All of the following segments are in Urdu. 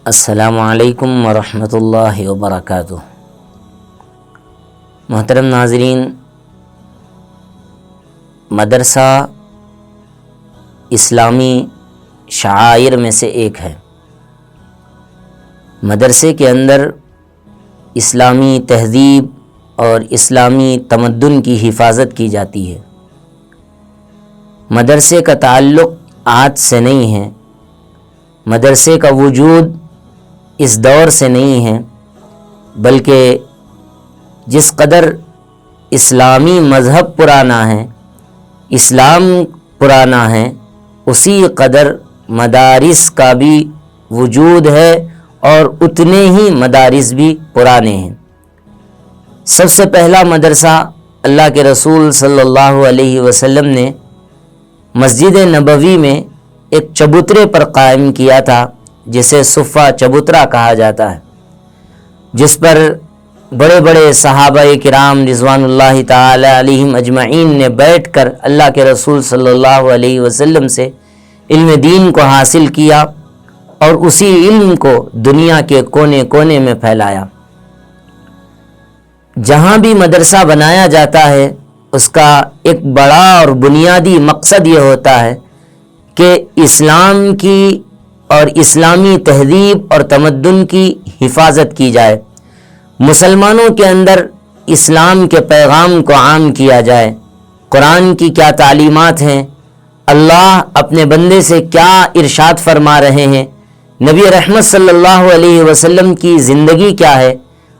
السلام علیکم ورحمۃ اللہ وبرکاتہ۔ محترم ناظرین، مدرسہ اسلامی شعائر میں سے ایک ہے۔ مدرسے کے اندر اسلامی تہذیب اور اسلامی تمدن کی حفاظت کی جاتی ہے۔ مدرسے کا تعلق آج سے نہیں ہے، مدرسے کا وجود اس دور سے نہیں ہے، بلکہ جس قدر اسلامی مذہب پرانا ہے، اسلام پرانا ہے، اسی قدر مدارس کا بھی وجود ہے اور اتنے ہی مدارس بھی پرانے ہیں۔ سب سے پہلا مدرسہ اللہ کے رسول صلی اللہ علیہ وسلم نے مسجد نبوی میں ایک چبوترے پر قائم کیا تھا، جسے صفہ چبوترا کہا جاتا ہے، جس پر بڑے بڑے صحابہ کرام رضوان اللہ تعالی علیہم اجمعین نے بیٹھ کر اللہ کے رسول صلی اللہ علیہ وسلم سے علم دین کو حاصل کیا اور اسی علم کو دنیا کے کونے کونے میں پھیلایا۔ جہاں بھی مدرسہ بنایا جاتا ہے، اس کا ایک بڑا اور بنیادی مقصد یہ ہوتا ہے کہ اسلام کی اور اسلامی تہذیب اور تمدن کی حفاظت کی جائے، مسلمانوں کے اندر اسلام کے پیغام کو عام کیا جائے، قرآن کی کیا تعلیمات ہیں، اللہ اپنے بندے سے کیا ارشاد فرما رہے ہیں، نبی رحمت صلی اللہ علیہ وسلم کی زندگی کیا ہے،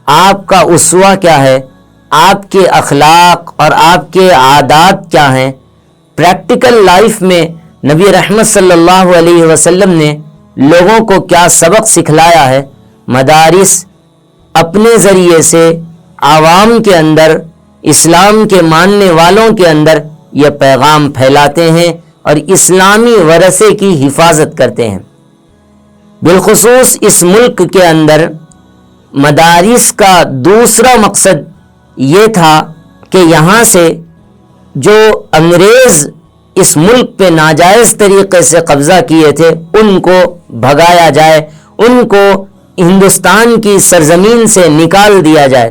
آپ کا اسوہ کیا ہے، آپ کے اخلاق اور آپ کے عادات کیا ہیں، پریکٹیکل لائف میں نبی رحمت صلی اللہ علیہ وسلم نے لوگوں کو کیا سبق سکھلایا ہے۔ مدارس اپنے ذریعے سے عوام کے اندر، اسلام کے ماننے والوں کے اندر یہ پیغام پھیلاتے ہیں اور اسلامی ورثے کی حفاظت کرتے ہیں۔ بالخصوص اس ملک کے اندر مدارس کا دوسرا مقصد یہ تھا کہ یہاں سے جو انگریز اس ملک پہ ناجائز طریقے سے قبضہ کیے تھے ان کو بھگایا جائے، ان کو ہندوستان کی سرزمین سے نکال دیا جائے۔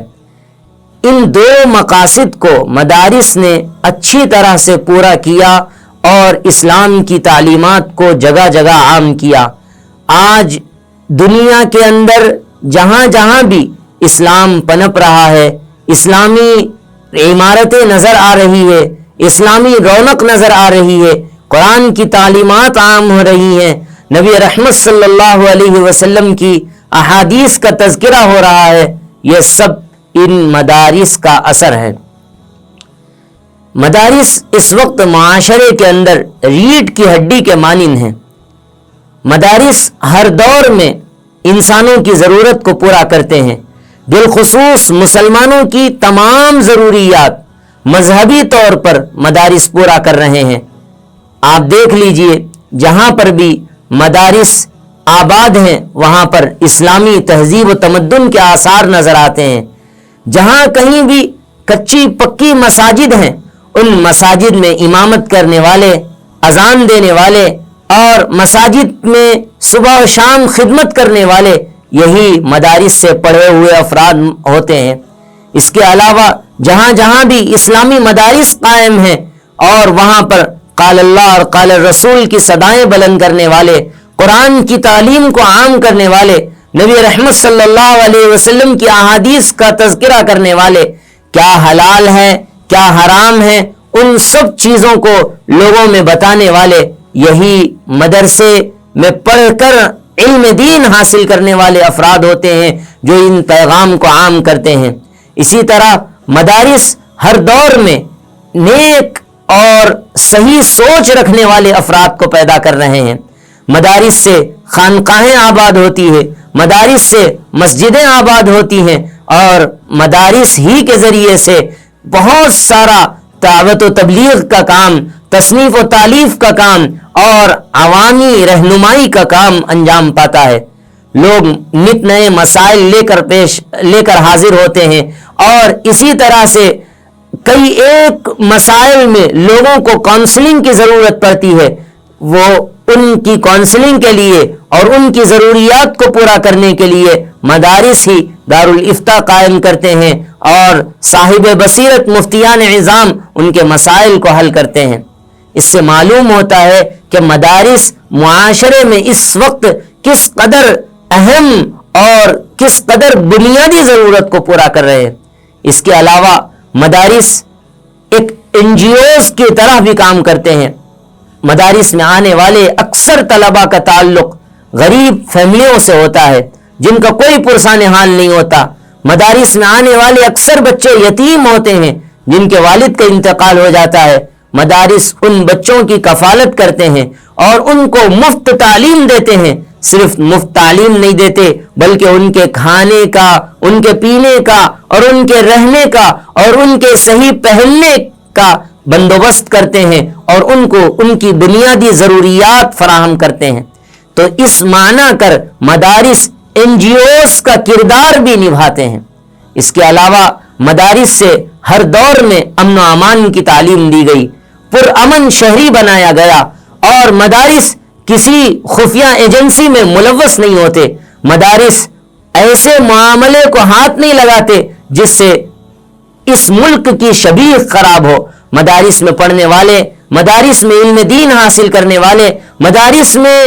ان دو مقاصد کو مدارس نے اچھی طرح سے پورا کیا اور اسلام کی تعلیمات کو جگہ جگہ عام کیا۔ آج دنیا کے اندر جہاں جہاں بھی اسلام پنپ رہا ہے، اسلامی عمارتیں نظر آ رہی ہے، اسلامی رونق نظر آ رہی ہے، قرآن کی تعلیمات عام ہو رہی ہیں، نبی رحمت صلی اللہ علیہ وسلم کی احادیث کا تذکرہ ہو رہا ہے، یہ سب ان مدارس کا اثر ہے۔ مدارس اس وقت معاشرے کے اندر ریڑھ کی ہڈی کے مانند ہیں۔ مدارس ہر دور میں انسانوں کی ضرورت کو پورا کرتے ہیں، بالخصوص مسلمانوں کی تمام ضروریات مذہبی طور پر مدارس پورا کر رہے ہیں۔ آپ دیکھ لیجئے، جہاں پر بھی مدارس آباد ہیں وہاں پر اسلامی تہذیب و تمدن کے آثار نظر آتے ہیں۔ جہاں کہیں بھی کچی پکی مساجد ہیں، ان مساجد میں امامت کرنے والے، اذان دینے والے اور مساجد میں صبح و شام خدمت کرنے والے یہی مدارس سے پڑھے ہوئے افراد ہوتے ہیں۔ اس کے علاوہ جہاں جہاں بھی اسلامی مدارس قائم ہیں اور وہاں پر قال اللہ اور قال رسول کی صدائیں بلند کرنے والے، قرآن کی تعلیم کو عام کرنے والے، نبی رحمت صلی اللہ علیہ وسلم کی احادیث کا تذکرہ کرنے والے، کیا حلال ہے کیا حرام ہے ان سب چیزوں کو لوگوں میں بتانے والے یہی مدرسے میں پڑھ کر علم دین حاصل کرنے والے افراد ہوتے ہیں جو ان پیغام کو عام کرتے ہیں۔ اسی طرح مدارس ہر دور میں نیک اور صحیح سوچ رکھنے والے افراد کو پیدا کر رہے ہیں۔ مدارس سے خانقاہیں آباد ہوتی ہے، مدارس سے مسجدیں آباد ہوتی ہیں اور مدارس ہی کے ذریعے سے بہت سارا دعوت و تبلیغ کا کام، تصنیف و تالیف کا کام اور عوامی رہنمائی کا کام انجام پاتا ہے۔ لوگ نت نئے مسائل لے کر حاضر ہوتے ہیں اور اسی طرح سے کئی ایک مسائل میں لوگوں کو کاؤنسلنگ کی ضرورت پڑتی ہے، وہ ان کی کونسلنگ کے لیے اور ان کی ضروریات کو پورا کرنے کے لیے مدارس ہی دارالافتاء قائم کرتے ہیں اور صاحب بصیرت مفتیان عظام ان کے مسائل کو حل کرتے ہیں۔ اس سے معلوم ہوتا ہے کہ مدارس معاشرے میں اس وقت کس قدر اہم اور کس قدر بنیادی ضرورت کو پورا کر رہے ہیں۔ اس کے علاوہ مدارس ایک NGOs کی طرح بھی کام کرتے ہیں۔ مدارس میں آنے والے اکثر طلباء کا تعلق غریب فیملیوں سے ہوتا ہے جن کا کوئی پرسان حال نہیں ہوتا۔ مدارس میں آنے والے اکثر بچے یتیم ہوتے ہیں جن کے والد کا انتقال ہو جاتا ہے۔ مدارس ان بچوں کی کفالت کرتے ہیں اور ان کو مفت تعلیم دیتے ہیں۔ صرف مفت تعلیم نہیں دیتے بلکہ ان کے کھانے کا، ان کے پینے کا اور ان کے رہنے کا اور ان کے صحیح پہننے کا بندوبست کرتے ہیں اور ان کو ان کی بنیادی ضروریات فراہم کرتے ہیں۔ تو اس معنی کر مدارس NGOs کا کردار بھی نبھاتے ہیں۔ اس کے علاوہ مدارس سے ہر دور میں امن و امان کی تعلیم دی گئی، پرامن شہری بنایا گیا، اور مدارس کسی خفیہ ایجنسی میں ملوث نہیں ہوتے۔ مدارس ایسے معاملے کو ہاتھ نہیں لگاتے جس سے اس ملک کی شبیہ خراب ہو۔ مدارس میں پڑھنے والے، مدارس میں علم دین حاصل کرنے والے، مدارس میں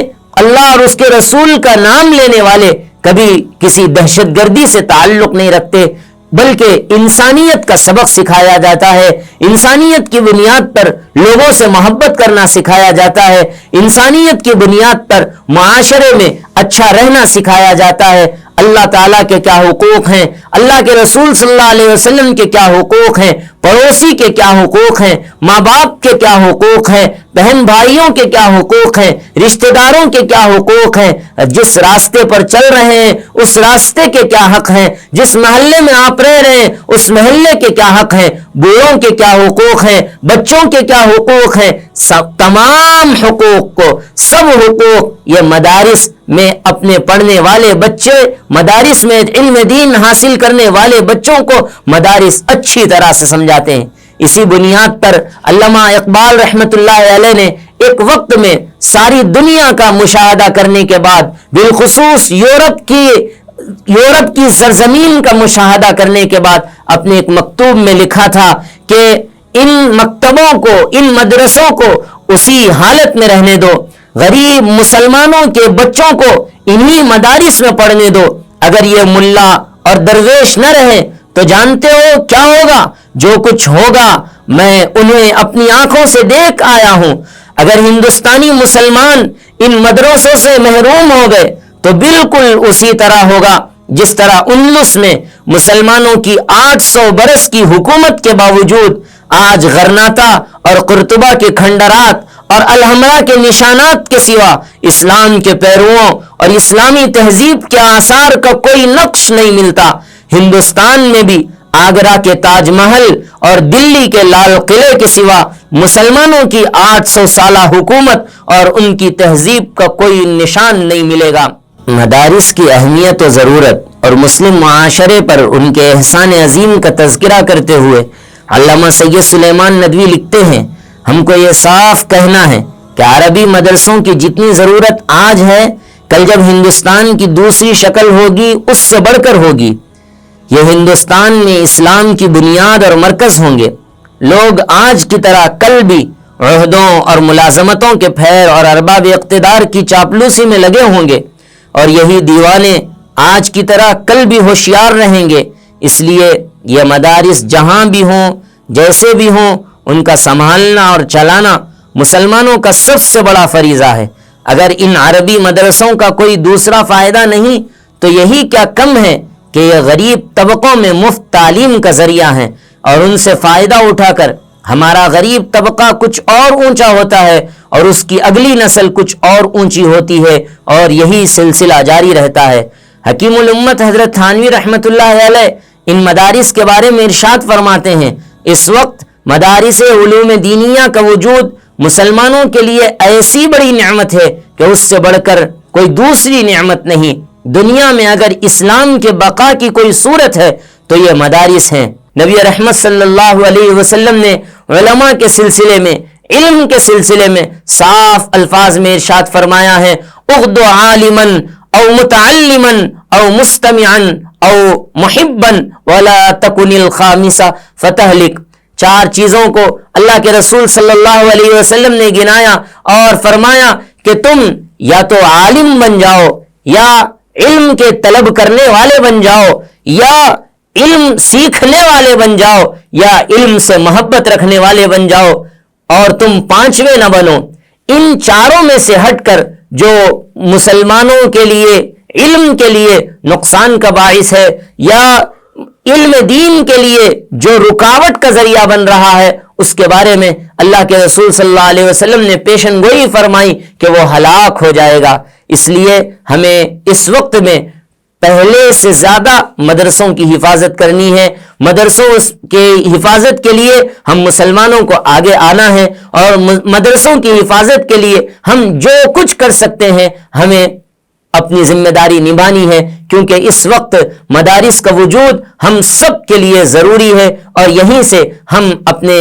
اللہ اور اس کے رسول کا نام لینے والے کبھی کسی دہشت گردی سے تعلق نہیں رکھتے، بلکہ انسانیت کا سبق سکھایا جاتا ہے، انسانیت کی بنیاد پر لوگوں سے محبت کرنا سکھایا جاتا ہے، انسانیت کی بنیاد پر معاشرے میں اچھا رہنا سکھایا جاتا ہے۔ اللہ تعالیٰ کے کیا حقوق ہیں، اللہ کے رسول صلی اللہ علیہ وسلم کے کیا حقوق ہیں، پڑوسی کے کیا حقوق ہیں، ماں باپ کے کیا حقوق ہیں، بہن بھائیوں کے کیا حقوق ہیں، رشتہ داروں کے کیا حقوق ہیں، جس راستے پر چل رہے ہیں اس راستے کے کیا حق ہیں، جس محلے میں آپ رہ رہے ہیں اس محلے کے کیا حق ہیں، بوڑھوں کے کیا حقوق ہیں، بچوں کے کیا حقوق ہیں، تمام حقوق کو، سب حقوق یہ مدارس میں اپنے پڑھنے والے بچے، مدارس میں علم دین حاصل کرنے والے بچوں کو مدارس اچھی طرح سے سمجھاتے ہیں۔ اسی بنیاد پر علامہ اقبال رحمۃ اللہ علیہ نے ایک وقت میں ساری دنیا کا مشاہدہ کرنے کے بعد، بالخصوص یورپ کی سرزمین کا مشاہدہ کرنے کے بعد اپنے ایک مکتوب میں لکھا تھا کہ ان مکتبوں کو، ان مدرسوں کو اسی حالت میں رہنے دو، غریب مسلمانوں کے بچوں کو انہی مدارس میں پڑھنے دو۔ اگر یہ ملا اور درویش نہ رہے تو جانتے ہو کیا ہوگا؟ جو کچھ ہوگا میں انہیں اپنی آنکھوں سے دیکھ آیا ہوں۔ اگر ہندوستانی مسلمان ان مدرسوں سے محروم ہو گئے تو بالکل اسی طرح ہوگا جس طرح اندلس میں مسلمانوں کی 800 برس کی حکومت کے باوجود آج غرناطہ اور قرطبہ کے کھنڈرات اور الحمرا کے نشانات کے سوا اسلام کے پیرووں اور اسلامی تہذیب کے آثار کا کوئی نقش نہیں ملتا۔ ہندوستان میں بھی آگرہ کے تاج محل اور دلی کے لال قلعے کے سوا مسلمانوں کی 800 سالہ حکومت اور ان کی تہذیب کا کوئی نشان نہیں ملے گا۔ مدارس کی اہمیت و ضرورت اور مسلم معاشرے پر ان کے احسان عظیم کا تذکرہ کرتے ہوئے علامہ سید سلیمان ندوی لکھتے ہیں، ہم کو یہ صاف کہنا ہے کہ عربی مدرسوں کی جتنی ضرورت آج ہے، کل جب ہندوستان کی دوسری شکل ہوگی اس سے بڑھ کر ہوگی۔ یہ ہندوستان میں اسلام کی بنیاد اور مرکز ہوں گے۔ لوگ آج کی طرح کل بھی عہدوں اور ملازمتوں کے پھیر اور ارباب اقتدار کی چاپلوسی میں لگے ہوں گے، اور یہی دیوانے آج کی طرح کل بھی ہوشیار رہیں گے۔ اس لیے یہ مدارس جہاں بھی ہوں، جیسے بھی ہوں، ان کا سنبھالنا اور چلانا مسلمانوں کا سب سے بڑا فریضہ ہے۔ اگر ان عربی مدرسوں کا کوئی دوسرا فائدہ نہیں تو یہی کیا کم ہے کہ یہ غریب طبقوں میں مفت تعلیم کا ذریعہ ہیں، اور ان سے فائدہ اٹھا کر ہمارا غریب طبقہ کچھ اور اونچا ہوتا ہے اور اس کی اگلی نسل کچھ اور اونچی ہوتی ہے، اور یہی سلسلہ جاری رہتا ہے۔ حکیم الامت حضرت تھانوی رحمۃ اللہ علیہ ان مدارس کے بارے میں ارشاد فرماتے ہیں، اس وقت مدارس علوم دینیہ کا وجود مسلمانوں کے لیے ایسی بڑی نعمت ہے کہ اس سے بڑھ کر کوئی دوسری نعمت نہیں۔ دنیا میں اگر اسلام کے بقا کی کوئی صورت ہے تو یہ مدارس ہیں۔ نبی رحمت صلی اللہ علیہ وسلم نے علماء کے سلسلے میں علم کے سلسلے میں صاف الفاظ میں ارشاد فرمایا ہے اغد عالما او متعلما او مستمعا او محبا ولا تکن الخامسہ فتہلک. 4 چیزوں کو اللہ کے رسول صلی اللہ علیہ وسلم نے گنایا اور فرمایا کہ تم یا تو عالم بن جاؤ یا علم کے طلب کرنے والے بن جاؤ یا علم سیکھنے والے بن جاؤ یا علم سے محبت رکھنے والے بن جاؤ اور تم 5ویں نہ بنو. ان 4 میں سے ہٹ کر جو مسلمانوں کے لیے علم کے لیے نقصان کا باعث ہے یا علم دین کے لیے جو رکاوٹ کا ذریعہ بن رہا ہے اس کے بارے میں اللہ کے رسول صلی اللہ علیہ وسلم نے پیشن گوئی فرمائی کہ وہ ہلاک ہو جائے گا. اس لیے ہمیں اس وقت میں پہلے سے زیادہ مدرسوں کی حفاظت کرنی ہے. مدرسوں کے حفاظت کے لیے ہم مسلمانوں کو آگے آنا ہے اور مدرسوں کی حفاظت کے لیے ہم جو کچھ کر سکتے ہیں ہمیں اپنی ذمہ داری نبھانی ہے، کیونکہ اس وقت مدارس کا وجود ہم سب کے لیے ضروری ہے اور یہیں سے ہم اپنے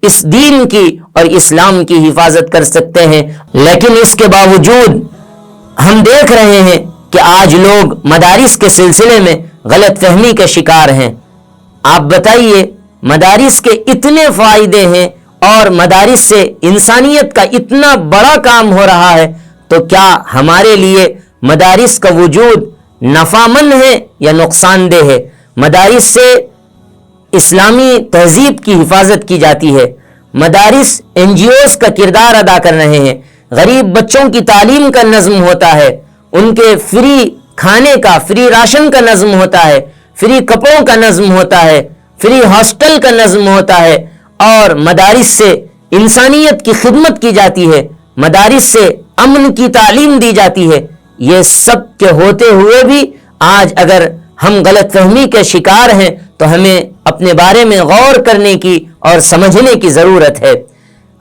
اس دین کی اور اسلام کی حفاظت کر سکتے ہیں. لیکن اس کے باوجود ہم دیکھ رہے ہیں کہ آج لوگ مدارس کے سلسلے میں غلط فہمی کے شکار ہیں. آپ بتائیے مدارس کے اتنے فائدے ہیں اور مدارس سے انسانیت کا اتنا بڑا کام ہو رہا ہے، تو کیا ہمارے لیے مدارس کا وجود نفع مند ہے یا نقصان دہ ہے؟ مدارس سے اسلامی تہذیب کی حفاظت کی جاتی ہے. مدارس NGOs کا کردار ادا کر رہے ہیں. غریب بچوں کی تعلیم کا نظم ہوتا ہے، ان کے فری کھانے کا، فری راشن کا نظم ہوتا ہے، فری کپڑوں کا نظم ہوتا ہے، فری ہاسٹل کا نظم ہوتا ہے اور مدارس سے انسانیت کی خدمت کی جاتی ہے. مدارس سے امن کی تعلیم دی جاتی ہے. یہ سب کے ہوتے ہوئے بھی آج اگر ہم غلط فہمی کے شکار ہیں تو ہمیں اپنے بارے میں غور کرنے کی اور سمجھنے کی ضرورت ہے.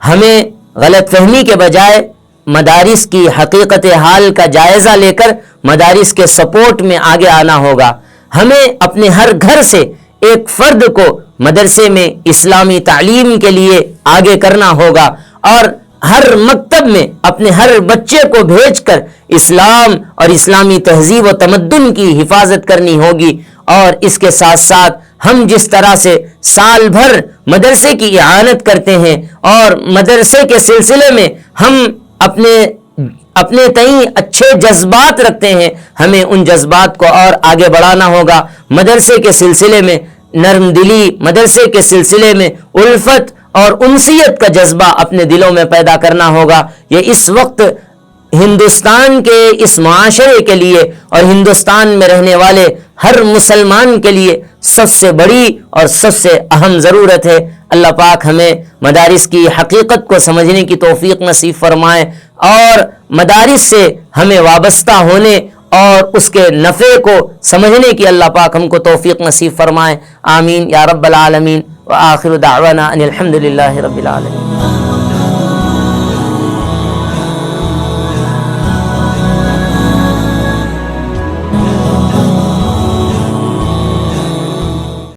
ہمیں غلط فہمی کے بجائے مدارس کی حقیقت حال کا جائزہ لے کر مدارس کے سپورٹ میں آگے آنا ہوگا. ہمیں اپنے ہر گھر سے ایک فرد کو مدرسے میں اسلامی تعلیم کے لیے آگے کرنا ہوگا اور ہر مکتب میں اپنے ہر بچے کو بھیج کر اسلام اور اسلامی تہذیب و تمدن کی حفاظت کرنی ہوگی. اور اس کے ساتھ ساتھ ہم جس طرح سے سال بھر مدرسے کی اعانت کرتے ہیں اور مدرسے کے سلسلے میں ہم اپنے تئیں اچھے جذبات رکھتے ہیں، ہمیں ان جذبات کو اور آگے بڑھانا ہوگا. مدرسے کے سلسلے میں نرم دلی، مدرسے کے سلسلے میں الفت اور انسیت کا جذبہ اپنے دلوں میں پیدا کرنا ہوگا. یہ اس وقت ہندوستان کے اس معاشرے کے لیے اور ہندوستان میں رہنے والے ہر مسلمان کے لیے سب سے بڑی اور سب سے اہم ضرورت ہے. اللہ پاک ہمیں مدارس کی حقیقت کو سمجھنے کی توفیق نصیب فرمائے اور مدارس سے ہمیں وابستہ ہونے اور اس کے نفع کو سمجھنے کی اللہ پاک ہم کو توفیق نصیب فرمائے. آمین یا رب العالمین. وآخر دعوانا ان الحمد للہ رب العالمین.